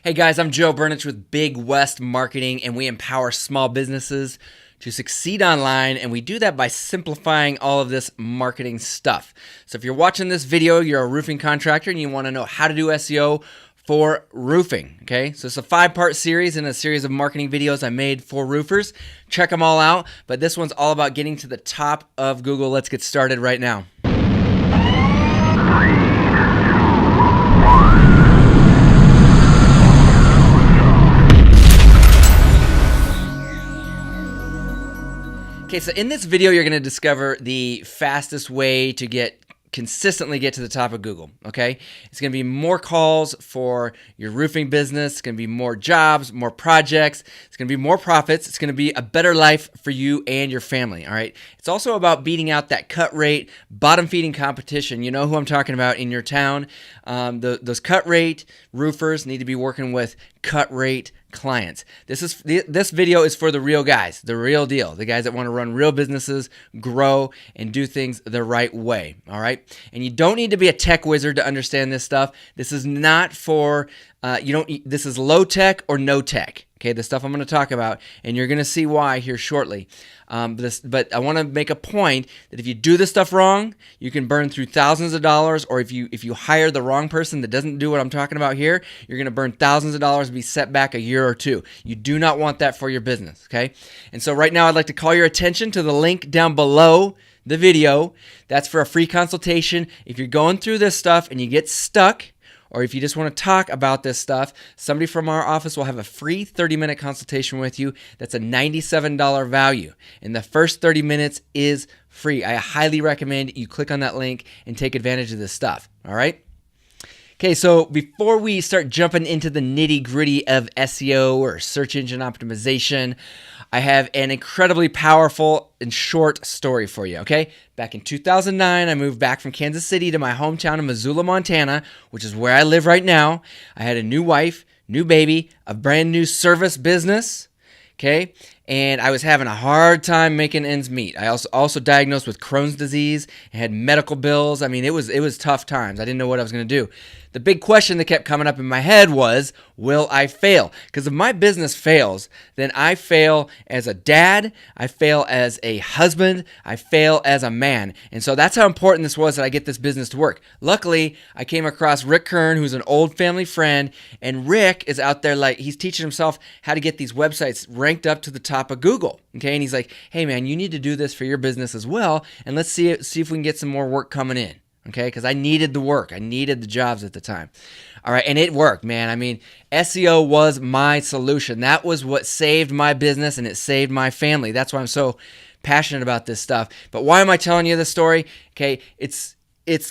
Hey guys, I'm Joe Burnich with Big West Marketing, and we empower small businesses to succeed online, and we do that by simplifying all of this marketing stuff. So if you're watching this video, you're a roofing contractor and you want to know how to do SEO for roofing, okay? So it's a 5-part series and a series of marketing videos I made for roofers. Check them all out, but this one's all about getting to the top of Google. Let's get started right now. Okay, so in this video, you're going to discover the fastest way to consistently get to the top of Google, okay? It's going to be more calls for your roofing business. It's going to be more jobs, more projects. It's going to be more profits. It's going to be a better life for you and your family, all right? It's also about beating out that cut rate, bottom feeding competition. You know who I'm talking about in your town. Those cut rate roofers need to be working with cut rate clients. This video is for the real guys, the real deal, the guys that want to run real businesses, grow, and do things the right way, all right? And you don't need to be a tech wizard to understand this stuff. This is not for, this is low tech or no tech, okay? The stuff I'm going to talk about, and you're going to see why here shortly. But I want to make a point that if you do this stuff wrong, you can burn through thousands of dollars, or if you hire the wrong person that doesn't do what I'm talking about here, you're going to burn thousands of dollars and be set back a year or two. You do not want that for your business, okay? And so right now I'd like to call your attention to the link down below the video. That's for a free consultation. If you're going through this stuff and you get stuck, or if you just want to talk about this stuff, somebody from our office will have a free 30-minute consultation with you. That's a $97 value. And the first 30 minutes is free. I highly recommend you click on that link and take advantage of this stuff. All right? Okay, so before we start jumping into the nitty-gritty of SEO or search engine optimization, I have an incredibly powerful and short story for you, okay? Back in 2009, I moved back from Kansas City to my hometown of Missoula, Montana, which is where I live right now. I had a new wife, new baby, a brand new service business, okay? And I was having a hard time making ends meet. I also diagnosed with Crohn's disease and had medical bills. I mean, it was tough times. I didn't know what I was going to do. The big question that kept coming up in my head was, will I fail? Because if my business fails, then I fail as a dad, I fail as a husband, I fail as a man. And so that's how important this was that I get this business to work. Luckily, I came across Rick Kern, who's an old family friend, and Rick is out there he's teaching himself how to get these websites ranked up to the top of Google. Okay, and he's like, hey man, you need to do this for your business as well, and let's see if we can get some more work coming in. Okay, because I needed the work. I needed the jobs at the time. All right, and it worked, man. I mean, SEO was my solution. That was what saved my business, and it saved my family. That's why I'm so passionate about this stuff. But why am I telling you this story? Okay, it's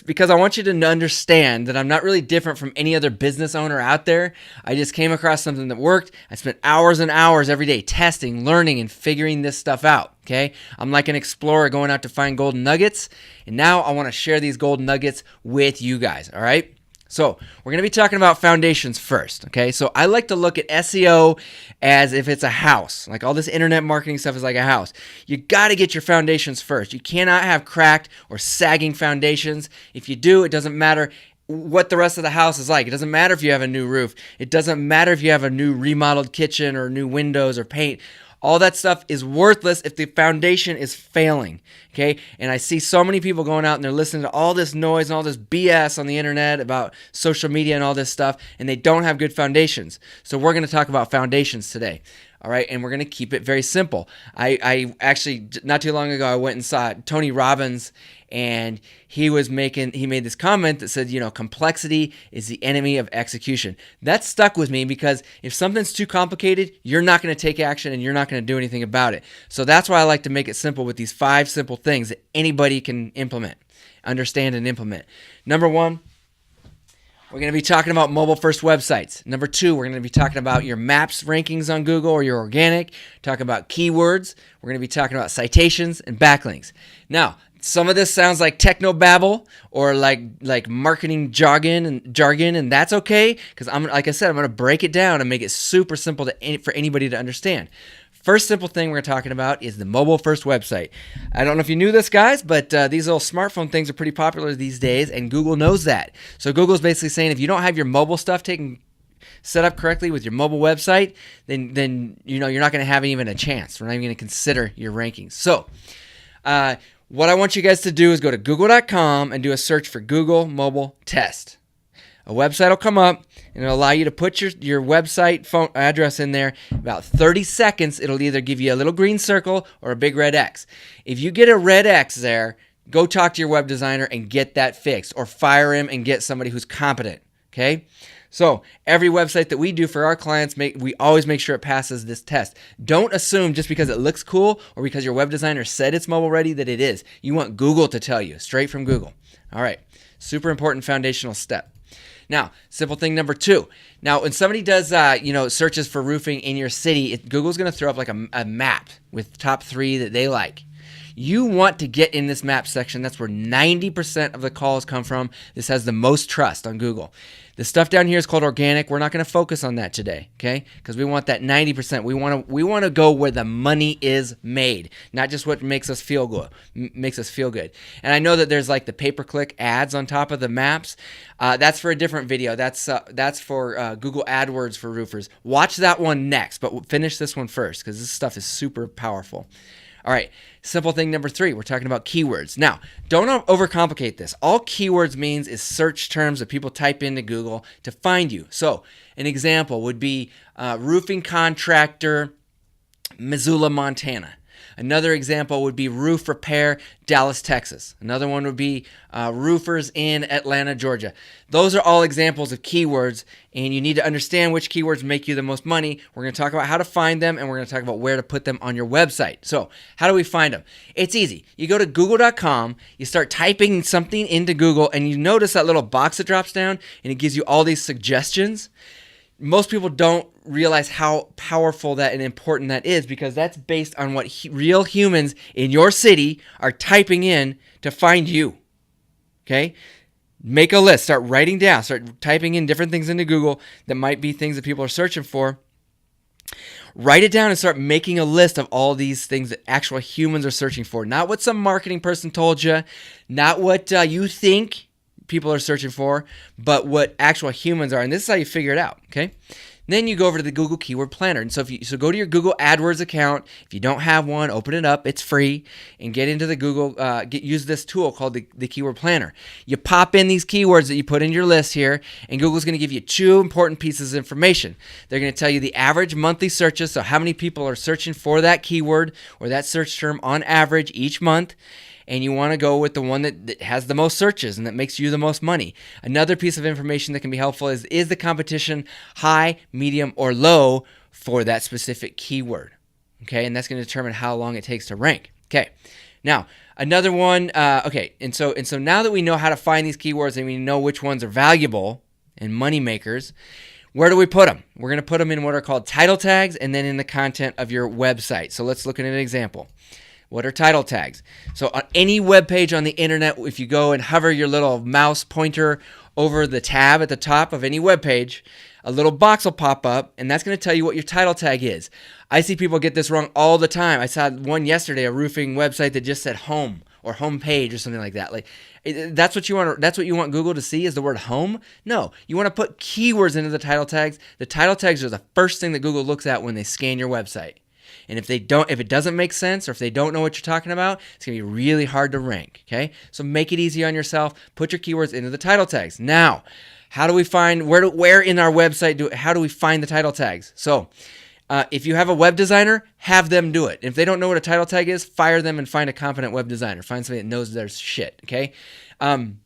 because I want you to understand that I'm not really different from any other business owner out there. I just came across something that worked. I spent hours and hours every day testing, learning, and figuring this stuff out, okay? I'm like an explorer going out to find golden nuggets, and now I want to share these golden nuggets with you guys, all right? So we're going to be talking about foundations first, okay? So I like to look at SEO as if it's a house. Like all this internet marketing stuff is like a house. You got to get your foundations first. You cannot have cracked or sagging foundations. If you do, it doesn't matter what the rest of the house is like. It doesn't matter if you have a new roof. It doesn't matter if you have a new remodeled kitchen or new windows or paint. All that stuff is worthless if the foundation is failing, okay? And I see so many people going out and they're listening to all this noise and all this BS on the internet about social media and all this stuff, and they don't have good foundations. So we're going to talk about foundations today, all right? And we're going to keep it very simple. I actually, not too long ago, I went and saw Tony Robbins, and he made this comment that said, complexity is the enemy of execution. That stuck with me because if something's too complicated, you're not going to take action and you're not going to do anything about it. So that's why I like to make it simple with these 5 simple things that anybody can understand and implement. Number 1, we're going to be talking about mobile-first websites. Number 2, we're going to be talking about your maps rankings on Google or your organic, talking about keywords. We're going to be talking about citations and backlinks. Now, some of this sounds like techno-babble or like marketing jargon, and that's okay because like I said, I'm going to break it down and make it super simple for anybody to understand. First simple thing we're talking about is the mobile-first website. I don't know if you knew this, guys, but these little smartphone things are pretty popular these days, and Google knows that. So Google's basically saying if you don't have your mobile stuff taken set up correctly with your mobile website, then you're not going to have even a chance. We're not even going to consider your rankings. So what I want you guys to do is go to google.com and do a search for Google Mobile Test. A website will come up, and it'll allow you to put your website phone address in there. About 30 seconds, it'll either give you a little green circle or a big red X. If you get a red X there, go talk to your web designer and get that fixed, or fire him and get somebody who's competent, okay? So every website that we do for our clients, we always make sure it passes this test. Don't assume just because it looks cool or because your web designer said it's mobile ready that it is. You want Google to tell you, straight from Google. All right, super important foundational step. Now, simple thing number 2. Now, when somebody does, searches for roofing in your city, Google's going to throw up like a map with top 3 that they like. You want to get in this map section. That's where 90% of the calls come from. This has the most trust on Google. The stuff down here is called organic. We're not going to focus on that today, okay? Because we want that 90%. We want to go where the money is made, not just what makes us feel good. And I know that there's like the pay-per-click ads on top of the maps. That's for a different video. That's for Google AdWords for roofers. Watch that one next, but we'll finish this one first because this stuff is super powerful. All right, simple thing number 3, we're talking about keywords. Now, don't overcomplicate this. All keywords means is search terms that people type into Google to find you. So, an example would be roofing contractor, Missoula, Montana. Another example would be roof repair, Dallas, Texas. Another one would be roofers in Atlanta, Georgia. Those are all examples of keywords, and you need to understand which keywords make you the most money. We're going to talk about how to find them, and we're going to talk about where to put them on your website. So how do we find them? It's easy. You go to google.com, you start typing something into Google, and you notice that little box that drops down, and it gives you all these suggestions. Most people don't realize how powerful that and important that is because that's based on what real humans in your city are typing in to find you. Okay? Make a list. Start writing down. Start typing in different things into Google that might be things that people are searching for. Write it down and start making a list of all these things that actual humans are searching for. Not what some marketing person told you. Not what you think people are searching for, but what actual humans are. And this is how you figure it out, okay? Then you go over to the Google Keyword Planner. And so go to your Google AdWords account. If you don't have one, open it up. It's free. And get into the Google, use this tool called the Keyword Planner. You pop in these keywords that you put in your list here, and Google's going to give you 2 important pieces of information. They're going to tell you the average monthly searches, so how many people are searching for that keyword or that search term on average each month. And you want to go with the one that has the most searches and that makes you the most money. Another piece of information that can be helpful is the competition high, medium, or low for that specific keyword? Okay, and that's going to determine how long it takes to rank. Okay, now another one. And so now that we know how to find these keywords and we know which ones are valuable and money makers, where do we put them? We're going to put them in what are called title tags and then in the content of your website. So let's look at an example. What are title tags? So on any web page on the internet, if you go and hover your little mouse pointer over the tab at the top of any web page, a little box will pop up, and that's going to tell you what your title tag is. I see people get this wrong all the time. I saw one yesterday, a roofing website that just said home or home page or something like that. Like that's what you want. That's what you want Google to see is the word home. No, you want to put keywords into the title tags. The title tags are the first thing that Google looks at when they scan your website. And if it doesn't make sense or if they don't know what you're talking about, it's going to be really hard to rank, okay? So make it easy on yourself. Put your keywords into the title tags. Now, how do we find, where in our website, how do we find the title tags? So if you have a web designer, have them do it. If they don't know what a title tag is, fire them and find a competent web designer. Find somebody that knows their shit, okay? And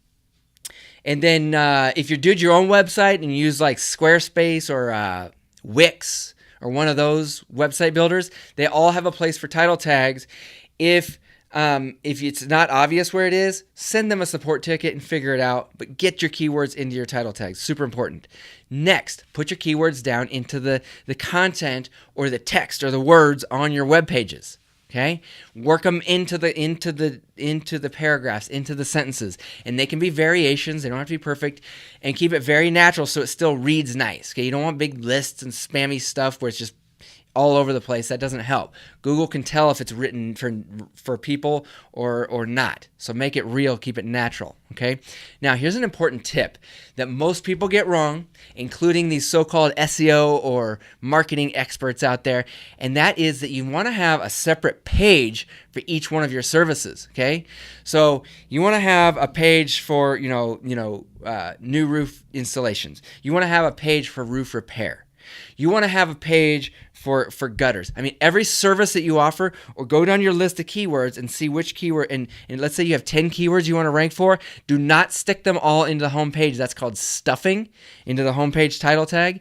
then if you did your own website and you use like Squarespace or Wix, or one of those website builders, they all have a place for title tags. If it's not obvious where it is, send them a support ticket and figure it out, but get your keywords into your title tags. Super important. Next, put your keywords down into the content or the text or the words on your web pages. Okay, work them into the paragraphs, into the sentences, and they can be variations. They don't have to be perfect, and keep it very natural so it still reads nice. Okay, you don't want big lists and spammy stuff where it's just all over the place, that doesn't help. Google can tell if it's written for people or not. So make it real, keep it natural, okay? Now, here's an important tip that most people get wrong, including these so-called SEO or marketing experts out there, and that is that you want to have a separate page for each one of your services, okay? So you want to have a page for, new roof installations. You want to have a page for roof repair. You want to have a page for gutters. I mean, every service that you offer, or go down your list of keywords and see which keyword, and let's say you have 10 keywords you want to rank for, do not stick them all into the homepage. That's called stuffing into the homepage title tag.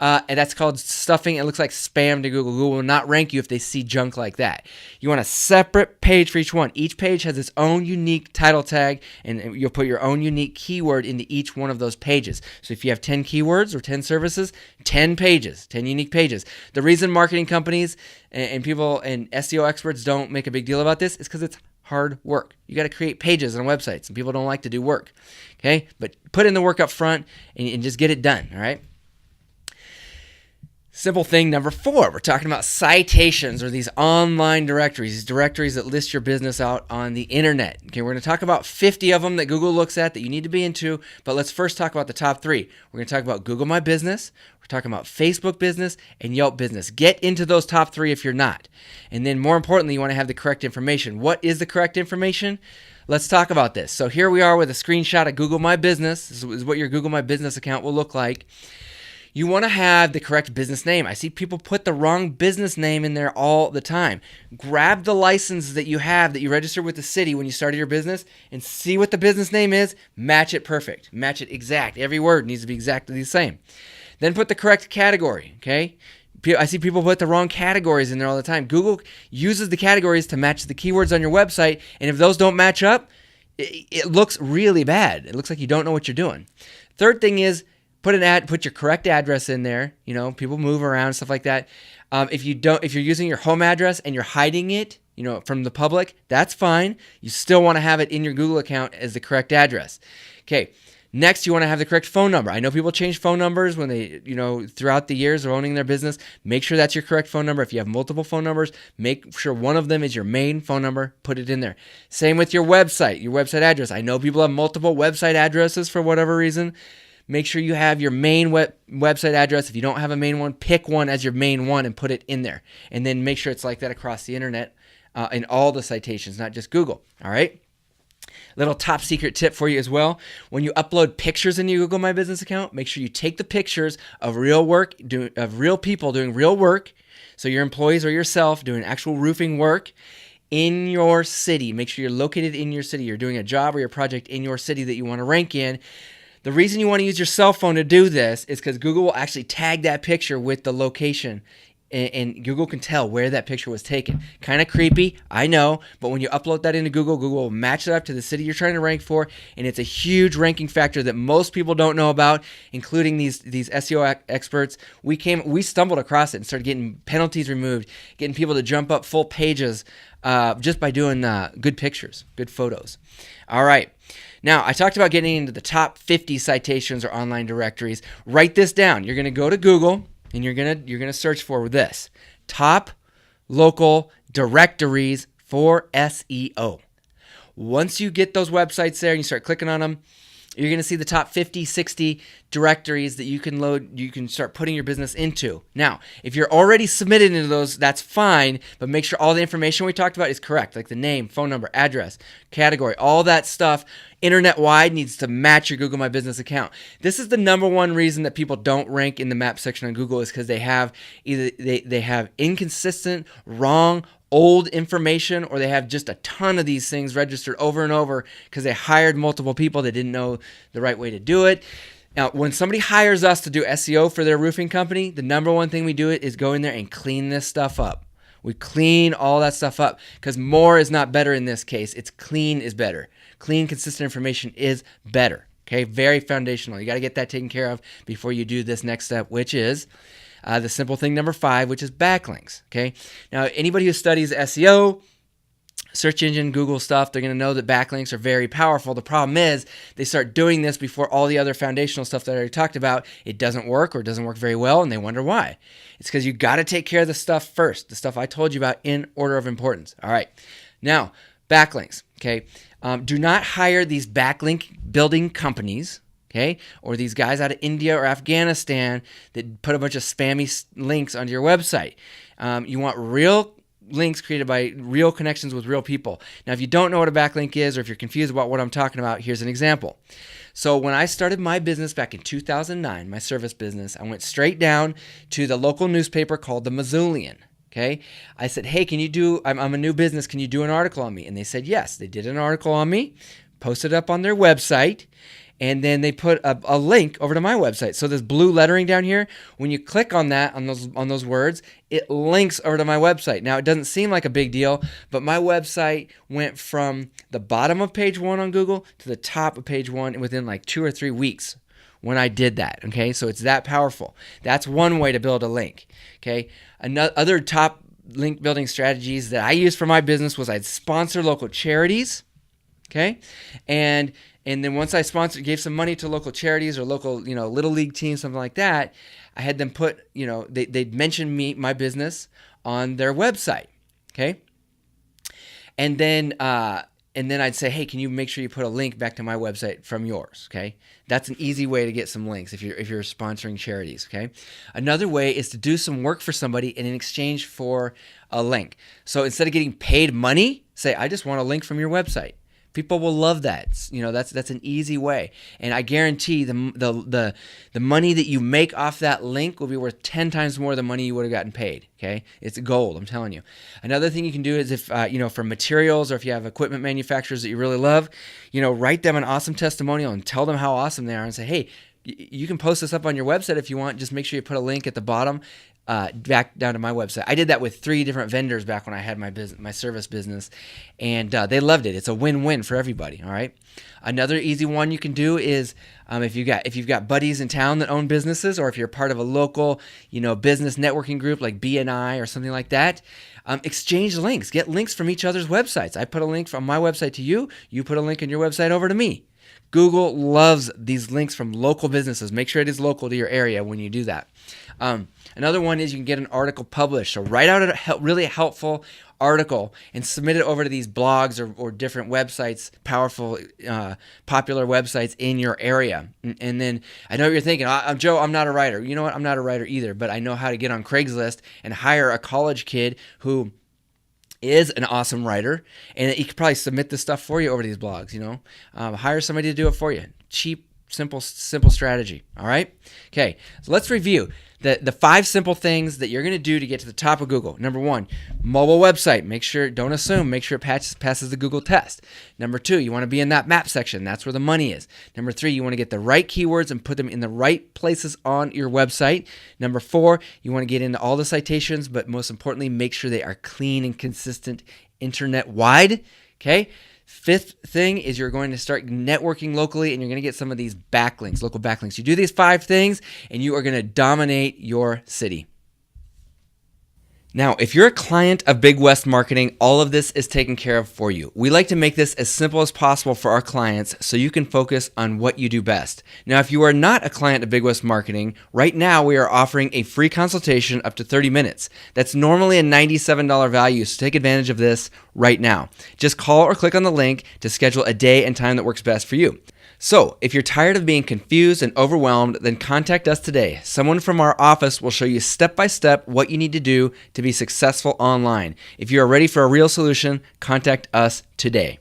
And that's called stuffing. It looks like spam to Google. Google will not rank you if they see junk like that. You want a separate page for each one. Each page has its own unique title tag, and you'll put your own unique keyword into each one of those pages. So if you have 10 keywords or 10 services, 10 pages, 10 unique pages. The reason marketing companies and people and SEO experts don't make a big deal about this is because it's hard work. You got to create pages on websites, and people don't like to do work. Okay? But put in the work up front and just get it done, all right? Simple thing number 4, we're talking about citations, or these online directories, these directories that list your business out on the internet. Okay, we're going to talk about 50 of them that Google looks at that you need to be into, but let's first talk about the top 3. We're going to talk about Google My Business, we're talking about Facebook Business, and Yelp Business. Get into those top 3 if you're not. And then more importantly, you want to have the correct information. What is the correct information? Let's talk about this. So here we are with a screenshot of Google My Business. This is what your Google My Business account will look like. You want to have the correct business name. I see people put the wrong business name in there all the time. Grab the license that you have, that you registered with the city when you started your business, and see what the business name is. Match it perfect. Match it exact. Every word needs to be exactly the same. Then put the correct category, okay? I see people put the wrong categories in there all the time. Google uses the categories to match the keywords on your website, and if those don't match up, it looks really bad. It looks like you don't know what you're doing. Third thing is, put your correct address in there. You know, people move around, stuff like that. If you're using your home address and you're hiding it, from the public, that's fine. You still want to have it in your Google account as the correct address. Okay. Next, you want to have the correct phone number. I know people change phone numbers when they, throughout the years of owning their business. Make sure that's your correct phone number. If you have multiple phone numbers, make sure one of them is your main phone number. Put it in there. Same with your website address. I know people have multiple website addresses for whatever reason. Make sure you have your main website address. If you don't have a main one, pick one as your main one and put it in there. And then make sure it's like that across the internet in all the citations, not just Google. All right? Little top secret tip for you as well. When you upload pictures in your Google My Business account, make sure you take the pictures of real people doing real work. So your employees or yourself doing actual roofing work in your city. Make sure you're located in your city. You're doing a job or your project in your city that you want to rank in. The reason you want to use your cell phone to do this is because Google will actually tag that picture with the location, and Google can tell where that picture was taken. Kind of creepy, I know, but when you upload that into Google, Google will match it up to the city you're trying to rank for, and it's a huge ranking factor that most people don't know about, including these SEO experts. We stumbled across it and started getting penalties removed, getting people to jump up full pages just by doing good pictures, good photos. All right. Now, I talked about getting into the top 50 citations or online directories. Write this down. You're going to go to Google, and you're going to search for this: top local directories for SEO. Once you get those websites there and you start clicking on them, you're going to see the top 50, 60 directories that you can start putting your business into. Now, if you're already submitted into those, that's fine, but make sure all the information we talked about is correct, like the name, phone number, address, category, all that stuff internet-wide needs to match your Google My Business account. This is the number one reason that people don't rank in the map section on Google, is because they have they have inconsistent, wrong, old information, or they have just a ton of these things registered over and over because they hired multiple people that didn't know the right way to do it. Now, when somebody hires us to do SEO for their roofing company, the number one thing we do is go in there and clean this stuff up. We clean all that stuff up because more is not better in this case. It's clean is better. Clean, consistent information is better. Okay, very foundational. You got to get that taken care of before you do this next step, which is the simple thing number 5, which is backlinks. Okay, now anybody who studies SEO search engine Google stuff, they're going to know that backlinks are very powerful. The problem is they start doing this before all the other foundational stuff that I already talked about. It doesn't work, or it doesn't work very well, and they wonder why. It's because you got to take care of the stuff first, the stuff I told you about in order of importance. All right. Now, backlinks. Okay. Do not hire these backlink building companies, okay, or these guys out of India or Afghanistan that put a bunch of spammy links onto your website. You want real links created by real connections with real people. Now, if you don't know what a backlink is, or if you're confused about what I'm talking about, here's an example. So when I started my business back in 2009, my service business, I went straight down to the local newspaper called the Missoulian. Okay, I said, hey, can you do, I'm a new business, can you do an article on me? And they said yes. They did an article on me, posted it up on their website, and then they put a link over to my website. So this blue lettering down here, when you click on that, on those words, it links over to my website. Now, it doesn't seem like a big deal, but my website went from the bottom of page 1 on Google to the top of page 1 within like 2 or 3 weeks when I did that. Okay, so it's that powerful. That's one way to build a link. Okay, other top link building strategies that I used for my business was I'd sponsor local charities. Okay, and then once I gave some money to local charities or local, little league teams, something like that, I had them put, they'd mention my business on their website. Okay, and then I'd say, hey, can you make sure you put a link back to my website from yours? Okay, that's an easy way to get some links if you're sponsoring charities. Okay, another way is to do some work for somebody in exchange for a link. So instead of getting paid money, say, I just want a link from your website. People will love that. That's an easy way, and I guarantee the money that you make off that link will be worth 10 times more than money you would have gotten paid. Okay, it's gold. I'm telling you. Another thing you can do is if for materials, or if you have equipment manufacturers that you really love, write them an awesome testimonial and tell them how awesome they are, and say, hey, you can post this up on your website if you want. Just make sure you put a link at the bottom. Back down to my website. I did that with 3 different vendors back when I had my service business, and they loved it. It's a win-win for everybody. All right. Another easy one you can do is if you've got buddies in town that own businesses, or if you're part of a local business networking group like BNI or something like that, exchange links. Get links from each other's websites. I put a link from my website to you. You put a link on your website over to me. Google loves these links from local businesses. Make sure it is local to your area when you do that. Another one is you can get an article published. So write out a really helpful article and submit it over to these blogs or different websites, powerful, popular websites in your area. And then I know what you're thinking, Joe, I'm not a writer. You know what? I'm not a writer either, but I know how to get on Craigslist and hire a college kid who is an awesome writer, and he could probably submit this stuff for you over these blogs. Hire somebody to do it for you. Cheap, simple strategy. All right. Okay. So let's review the 5 simple things that you're going to do to get to the top of Google. Number 1, mobile website. Make sure it passes the Google test. Number 2, you want to be in that map section. That's where the money is. Number 3, you want to get the right keywords and put them in the right places on your website. Number 4, you want to get into all the citations, but most importantly, make sure they are clean and consistent internet-wide. Okay. 5th thing is you're going to start networking locally, and you're going to get some of these backlinks, local backlinks. You do these 5 things, and you are going to dominate your city. Now, if you're a client of Big West Marketing, all of this is taken care of for you. We like to make this as simple as possible for our clients so you can focus on what you do best. Now, if you are not a client of Big West Marketing, right now we are offering a free consultation up to 30 minutes. That's normally a $97 value, so take advantage of this right now. Just call or click on the link to schedule a day and time that works best for you. So, if you're tired of being confused and overwhelmed, then contact us today. Someone from our office will show you step by step what you need to do to be successful online. If you are ready for a real solution, contact us today.